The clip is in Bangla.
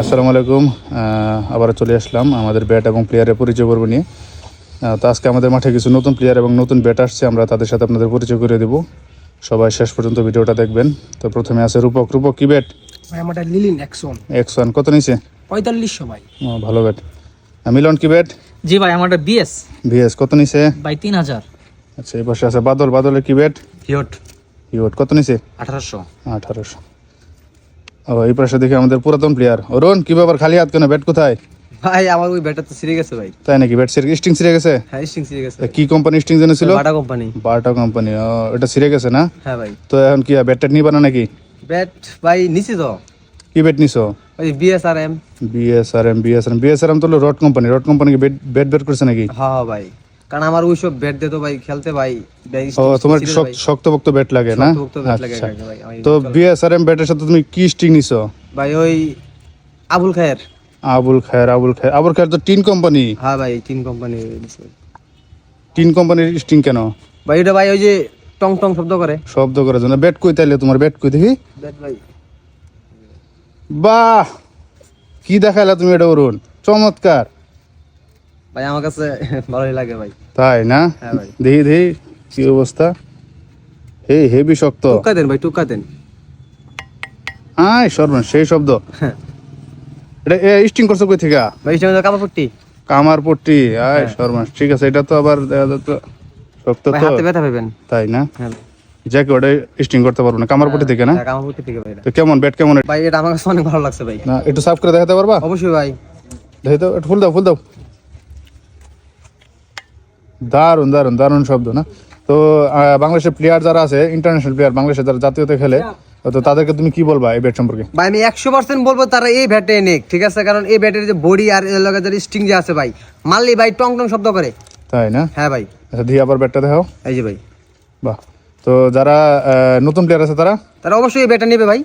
আসসালামু আলাইকুম। আবার চলে আসলাম আমাদের ব্যাট এবং প্লেয়ারের পরিচয় করব নিয়ে। তো আজকে আমাদের মাঠে কিছু নতুন প্লেয়ার এবং নতুন ব্যাট আসছে, আমরা তাদের সাথে আপনাদের পরিচয় করে দেব। সবাই শেষ পর্যন্ত ভিডিওটা দেখবেন। তো প্রথমে আছে রূপক। রূপক কি ব্যাট? ভাই আমারটা লিলিন এক্সন X1 কত নিছে? 4500 ভাই। ভালো ব্যাট। মিলন কি ব্যাট? জি ভাই আমারটা বিএস VS কত নিছে? ভাই 3000। আচ্ছা, এই পাশে আছে বাদল। বাদলের কি ব্যাট? হিয়ট ইউট কত নিছে? 1800। 1800। এই পাশে দেখি আমাদের পুরাতন প্লেয়ার অরুণ। কি ব্যাপার, খালি হাত কেন? ব্যাট কোথায়? ভাই আমার ওই ব্যাটটা তো ছিঁড়ে গেছে ভাই। তাই নাকি? ব্যাট স্টিং ছিঁড়ে গেছে? হ্যাঁ স্টিং ছিঁড়ে গেছে। কি কোম্পানি স্টিং জেনেছিল? Bata company. Bata company. এটা ছিঁড়ে গেছে না? হ্যাঁ ভাই। তো এখন কি ব্যাটটা নিবা না নাকি? ব্যাট ভাই নিছি তো। কি ব্যাট নিছো? ওই বিএসআরএম। বিএসআরএম তো রড কোম্পানি। রড কোম্পানি কি ব্যাট বের করছে নাকি? হ্যাঁ ভাই, কারণ আমার ওইসব ব্যাট দিয়ে তো ভাই খেলতে ভাই ও, তোমার শক্তপোক্ত ব্যাট লাগে না? আচ্ছা। তো বিএসআরএম ব্যাটের সাথে তুমি কি স্টিং নিছো? ভাই ওই আবুল খায়ের। আবুল খায়ের তো টিন কোম্পানি। হ্যাঁ ভাই তিন কোম্পানি। টিন কোম্পানির স্টিং কেন? ভাই ওটা ভাই ওই যে টং টং শব্দ করে। শব্দ করার জন্য। ব্যাট কই তাইলে? তোমার ব্যাট কই দেখি। ব্যাট ভাই বাহ, কি দেখাইলা তুমি এটা অরুণ, চমৎকার। ভাই আমার কাছে ভালোই লাগে ভাই। তাই না? হ্যাঁ ভাই। দেখি কি অবস্থা। হেভি শক্ত। টুকা দেন ভাই, টুকা দেন। সর্বনাশ, সেই শব্দ। এটা স্টিং করছো কই থেকে? ভাই এটা কামাপট্টি। কামার পট্টি। সর্বনাশ, ঠিক আছে। এটা তো আবার শক্ত ভাই তো, হাতে ব্যথা পাবেন। তাই না? হ্যাঁ যাকে ওটা স্টিং করতে পারবো না, কামার পট্টি থেকে না? হ্যাঁ, কামাপট্টি থেকে ভাই এটা। তো কেমন ব্যাট, কেমন এটা? ভাই এটা আমার কাছে অনেক ভালো লাগছে ভাই। না, একটু সাফ করে দেখাতে পারবা? অবশ্যই ভাই। দেখি তো, একটু ফুল দাও। দারুণ শব্দ না? তো বাংলাদেশের প্লেয়ার যারা আছে, ইন্টারন্যাশনাল প্লেয়ার, বাংলাদেশে যারা জাতীয়তে খেলে, তো তাদেরকে তুমি কি বলবা এই ব্যাট সম্পর্কে? ভাই আমি 100% বলবো তারা এই ব্যাটে নেক, ঠিক আছে? কারণ এই ব্যাটের যে বডি আর এর লগে যে স্টিং যে আছে ভাই, মারলি ভাই টং টং শব্দ করে। তাই না? হ্যাঁ ভাই। আচ্ছা, দিয়ে আবার ব্যাটটা দেখাও। এই যে ভাই, বাহ। তো যারা নতুন প্লেয়ার আছে তারা তারা অবশ্যই এই ব্যাটটা নেবে ভাই।